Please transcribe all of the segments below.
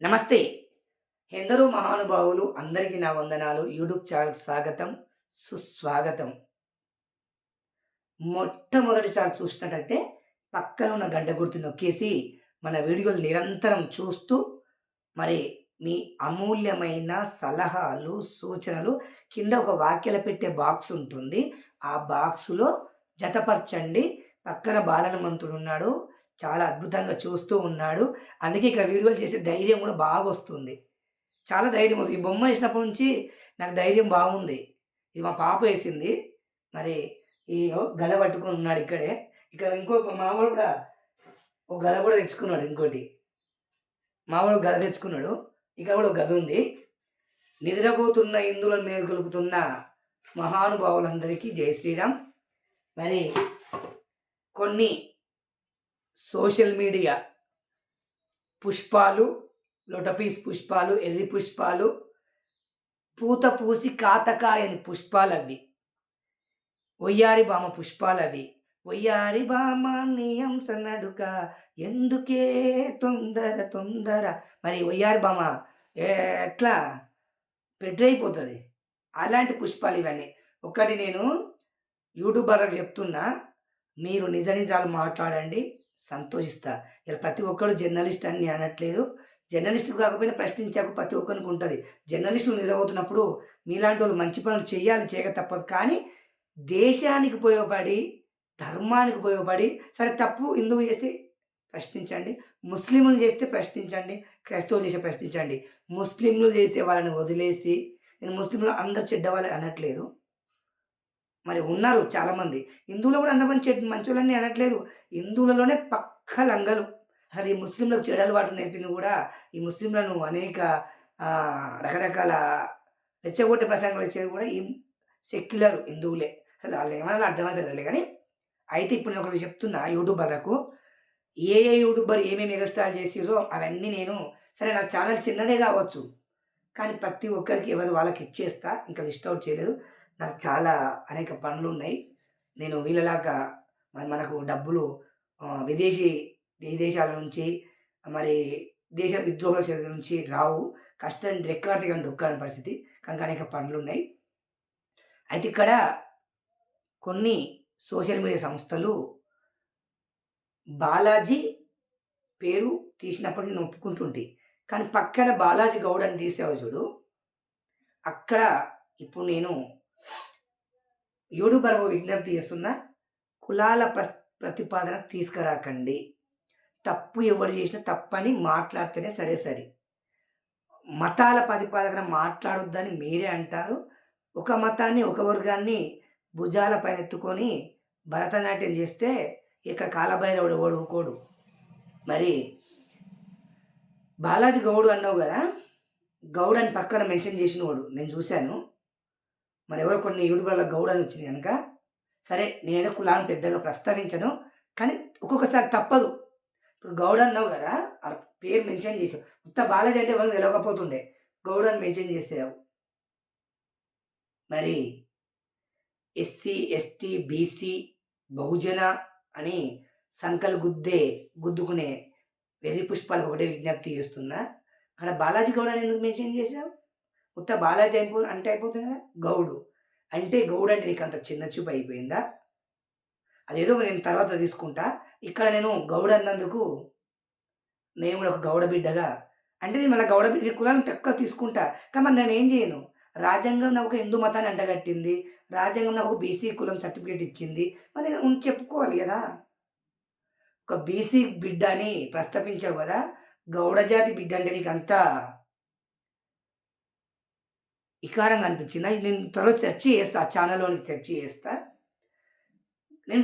నమస్తే. ఎందరో మహానుభావులు అందరికీ నా వందనాలు. యూట్యూబ్ ఛానల్‌కి స్వాగతం, సుస్వాగతం. మొట్టమొదటిసారి చూసినట్టయితే పక్కన ఉన్న గంట గుర్తు నొక్కేసి మన వీడియోలు నిరంతరం చూస్తూ మరి మీ అమూల్యమైన సలహాలు, సూచనలు కింద ఒక వాక్యాలు పెట్టే బాక్స్ ఉంటుంది. ఆ బాక్స్‌లో జతపరచండి. పక్కన బాలహనుమంతుడున్నాడు. చాలా అద్భుతంగా చూస్తూ ఉన్నాడు. అందుకే ఇక్కడ వీడియోలు చేసే ధైర్యం కూడా బాగొస్తుంది. చాలా ధైర్యమొస్తుంది. ఈ బొమ్మ ఏసినప్పటి నుంచి నాకు ధైర్యం బాగుంది. ఇది మా పాప ఏసింది. మరి గల పట్టుకొని ఉన్నాడు ఇక్కడే. ఇక్కడ మావోడు కూడా ఒక గద కూడా తెచ్చుకున్నాడు ఇంకోటి. మావోడు గద తెచ్చుకున్నాడు. ఇక్కడ కూడా ఒక గదుంది. నిద్రపోతున్న ఇందులను మేలుకొలుపుతున్న మహానుభావులందరికీ జై శ్రీరామ్. మరి కొన్ని సోషల్ మీడియా పుష్పాలు, లొటపీస్ పుష్పాలు, ఎర్రి పుష్పాలు, పూత పూసి కాతకాయని పుష్పాలవి. వయ్యారి భామ పుష్పాలవి. వయ్యారి భామ నీ హంస నడుక ఎందుకే తొందర తొందర. మరి వయ్యారి భామ ఎట్లా పెడ్రైపోతది. అలాంటి పుష్పాలు ఇవన్నీ. ఒకటి నేను యూట్యూబర్‌లకు చెప్తున్నా, మీరు నిజ నిజాలు మాట్లాడండి, సంతోషిస్తా. ఇలా ప్రతి ఒక్కడు జర్నలిస్ట్ అని నేను అనట్లేదు. జర్నలిస్ట్ కాకపోయినా ప్రశ్నించాక ప్రతి ఒక్కరికి ఉంటది. జర్నలిస్టులు నిద్రపోతున్నప్పుడు మీలాంటోళ్ళు మంచి పనులు చేయాలి, చేయక తప్పదు. కానీ దేశానికి ఉపయోగపడి, ధర్మానికి ఉపయోగపడి, సరే తప్పు హిందువు చేస్తే ప్రశ్నించండి. ముస్లింలు చేస్తే ప్రశ్నించండి. క్రైస్తవులు చేస్తే ప్రశ్నించండి. ముస్లింలు చేసే వాళ్ళని వదిలేసి నేను ముస్లింలు అందరూ చెడ్డవాళ్ళని అనట్లేదు. మరి ఉన్నారు చాలామంది. హిందువులో కూడా అంతమంది మంచోళ్ళని అనట్లేదు. హిందువులలోనే పక్క లంగలు. అది ఈ ముస్లింలకు చెడు అలవాటు నేర్పింది కూడా ఈ ముస్లింలను అనేక రకరకాల రెచ్చగొట్టే ప్రసంగాలు ఇచ్చేది కూడా ఈ సెక్యులర్ హిందువులే. అసలు వాళ్ళు ఏమన్నా అర్థమవుతుందిలే కానీ. అయితే ఇప్పుడు నేను ఒకటి చెప్తున్నా యూట్యూబర్లకు. ఏ యూట్యూబర్ ఏమేమి ఎగస్ట్రాలు చేసిర్రో అవన్నీ నేను సరే నా ఛానల్ చిన్నదే కావచ్చు. కానీ ప్రతి ఒక్కరికి ఎవరు వాళ్ళకి ఇచ్చేస్తా. ఇంకా లిస్ట్ ఔట్ చేయలేదు. నాకు చాలా అనేక పనులున్నాయి. నేను వీళ్ళలాగా మనకు డబ్బులు విదేశీ విదేశాల నుంచి మరి దేశ విద్రోహుల చేతుల నుంచి రావు. కష్టం రెక్కాడితే కానీ డొక్కాడని పరిస్థితి. కనుక అనేక పనులున్నాయి. అయితే ఇక్కడ కొన్ని సోషల్ మీడియా సంస్థలు బాలాజీ పేరు తీసినప్పుడు నేను ఒప్పుకుంటుంటి. కానీ పక్కన బాలాజీ గౌడ్ అని తీసావు చూడు, అక్కడ ఇప్పుడు నేను యూట్యూబర్‌కు విజ్ఞప్తి చేస్తున్నా. కులాల ప్రతిపాదన తీసుకురాకండి. తప్పు ఎవరు చేసినా తప్పని మాట్లాడితేనే సరే. మతాల ప్రతిపాదన మాట్లాడొద్దని మీరే అంటారు. ఒక మతాన్ని, ఒక వర్గాన్ని భుజాల పైన ఎత్తుకొని భరతనాట్యం చేస్తే ఇక్కడ కాలభైరవుడు ఎవడు ఊరుకోడు. మరి బాలాజీ గౌడ్ అన్నావు కదా! గౌడ్ అని పక్కన మెన్షన్ చేసినోడు నేను చూశాను. మరి ఎవరో కొన్ని యూట్యూబర్‌లో గౌడ్ అని వచ్చింది గనక, సరే నేనేదో కులాన్ని పెద్దగా ప్రస్తావించను. కానీ ఒక్కొక్కసారి తప్పదు. ఇప్పుడు గౌడ్ అన్నావు కదా! ఆ పేరు మెన్షన్ చేసావు. ఉత్త బాలాజీ అంటే ఎవరికి తెలవకపోతుండే. గౌడ్ అని మెన్షన్ చేసావు. మరి ఎస్సీ, ఎస్టీ, బీసీ, బహుజన అని సంకలు గుద్దుకునే వెర్రి పుష్పాలకు ఒకటే విజ్ఞప్తి చేస్తున్నా. అక్కడ బాలాజీ గౌడ్ అని ఎందుకు మెన్షన్ చేసావు? ఉత్త బాలాజీ అంటే అయిపోతుంది కదా! గౌడు. అంటే గౌడ్ అంటే నీకంత చిన్న చూపు అయిపోయిందా? అదేదో నేను తర్వాత తీసుకుంటా. ఇక్కడ నేను గౌడ్ అన్నందుకు నేను కూడా ఒక గౌడ బిడ్డగా అంటే నేను మళ్ళా గౌడ బిడ్డ కులాన్ని తక్కువ తీసుకుంటా. కానీ మరి నేనేం చేయను? రాజ్యాంగం నాకు ఒక హిందూ మతాన్ని అంటగట్టింది. రాజ్యాంగం నాకు బీసీ కులం సర్టిఫికేట్ ఇచ్చింది. మరి నేను చెప్పుకోవాలి కదా! ఒక బీసీ బిడ్డ అని ప్రస్తావించావు కదా! గౌడ జాతి బిడ్డ అంటే నీకంత ఇకారంగా అనిపించిందా? నేను త్వరలో సెర్చ్ చేస్తా. ఆ ఛానెల్‌లోనికి సెర్చ్ చేస్తా. నేను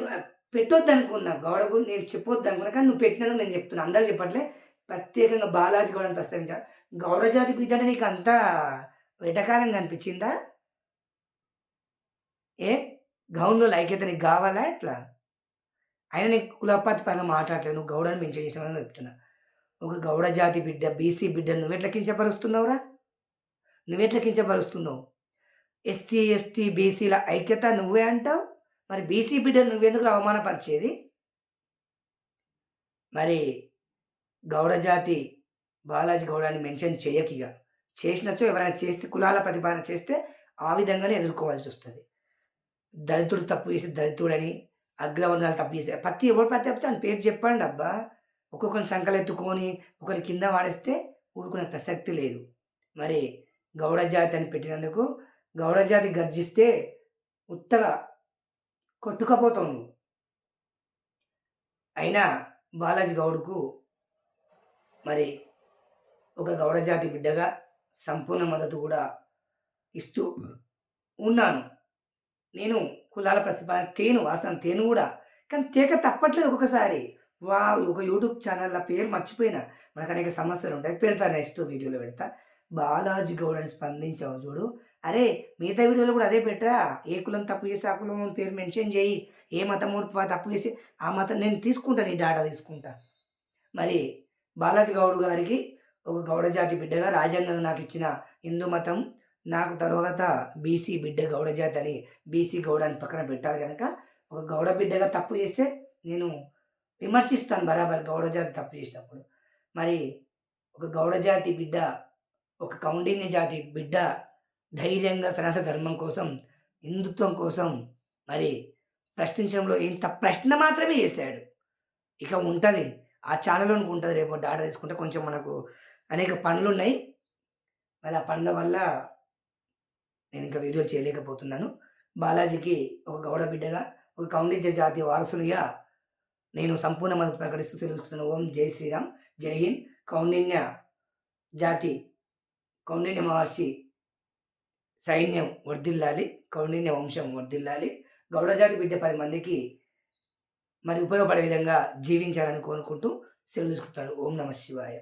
పెట్టొద్దనుకున్నా. గౌడ నేను చెప్పొద్దనుకున్నా. కానీ నువ్వు పెట్టినందుకు నేను చెప్తున్నా. అందరికి చెప్పట్లే. ప్రత్యేకంగా బాలాజీ గౌడని ప్రస్తావించా. గౌడ జాతి బిడ్డ అంటే నీకంత వెటకారంగా అనిపించిందా? ఏ గౌన్‌లో ఐక్యత నీకు గావాలా ఎట్లా? అయినా నీకు కులపాతి మాట్లాడట్లేదు. నువ్వు గౌడని మెన్షన్ చేసినావని చెప్తున్నా. ఒక గౌడ జాతి బిడ్డ, బీసీ బిడ్డను నువ్వెట్లా కించపరుస్తున్నావురా? నువ్వెట్లా కించపరుస్తున్నావు? ఎస్సీ, ఎస్టీ, బీసీల ఐక్యత నువ్వే అంటావు. మరి బీసీ బిడ్డను నువ్వెందుకురా అవమానపరిచేది? మరి గౌడ జాతి బాలాజీ గౌడ అని మెన్షన్ చేయకిగ. చేసినచో ఎవరైనా చేస్తే కులాల ప్రతిపాదన చేస్తే ఆ విధంగానే ఎదుర్కోవాల్సొస్తది. దళితుడు తప్పు చేస్తే దళితుడని, అగ్రవర్ణాలు తప్పు చేస్తే ఎవడు ప్రతి తప్పితే ఆని పేరు చెప్పండబ్బా! ఒక్కొక్కరిని సంకలెత్తుకొని, ఒకరి కింద వాడేస్తే ఊరుకునే ప్రసక్తి లేదు. మరి గౌడ జాతి అని పెట్టినందుకు గౌడ జాతి గర్జిస్తే ఉత్తగా కొట్టుకపోతావు నువ్వు. అయినా బాలాజీ గౌడ్‌కు మరి ఒక గౌడ జాతి బిడ్డగా సంపూర్ణ మద్దతు కూడా ఇస్తూ ఉన్నాను. నేను కులాల ప్రతిపాదన తేను వాస్తవం తేను గూడా. కానీ తేక తప్పట్లేదు ఒక్కొక్కసారి. ఒక యూట్యూబ్ ఛానల్ పేరు మర్చిపోయినా. మనకు అనేక సమస్యలుంటాయి. పెడతా నెక్స్ట్ వీడియోలో పెడతా. బాలాజీ గౌడ్ అని స్పందించావు చూడు. అరే! మిగతా వీడియోలో కూడా అదే పెట్టరా. ఏ కులం తప్పు చేసి ఆ కులం పేరు మెన్షన్ చెయ్యి. ఏ మతమోడు తప్పు చేసి ఆ మతం నేను తీసుకుంటా నీ డాటా తీసుకుంటా. మరి బాలాజీ గౌడ్ గారికి ఒక గౌడ జాతి బిడ్డగా రాజ్యాంగం నాకిచ్చిన హిందూ మతం, నాకు తరువాత బీసీ బిడ్డ గౌడ జాతి అని బీసీ గౌడ అని పక్కన పెట్టాలి గనక, ఒక గౌడ బిడ్డగా తప్పు చేస్తే నేను విమర్శిస్తాను బరాబర్ గౌడ జాతి తప్పు చేసినప్పుడు. మరి ఒక గౌడ జాతి బిడ్డ, ఒక కౌండిన్య జాతి బిడ్డ ధైర్యంగా సనాతన ధర్మం కోసం, హిందుత్వం కోసం మరి ప్రశ్నించడంలో ప్రశ్న మాత్రమే చేశాడు. ఇక ఉంటది. ఆ ఛానెల్‌లోనికి ఉంటది. రేపు డాటా తీసుకుంటే కొంచెం మనకు అనేక పనులున్నాయి. మరి ఆ పనుల వల్ల నేనింక వీడియోలు చేయలేకపోతున్నాను. బాలాజీకి ఒక గౌడ బిడ్డగా, ఒక కౌండిన్య జాతి వారసునిగా నేను సంపూర్ణ మద్దతు ప్రకటిస్తూ సెలవిస్తున్నాను. ఓం జై శ్రీరామ్. జై హింద్. కౌండిన్య జాతి, కౌండిన్య మహర్షి సైన్యం వర్ధిల్లాలి. కౌండిన్య వంశం వర్ధిల్లాలి. గౌడ జాతి బిడ్డ 10 మందికి మరి ఉపయోగపడే విధంగా జీవించాలని కోరుకుంటూ సెలవు తీసుకుంటున్నాను. ఓం నమః శివాయ.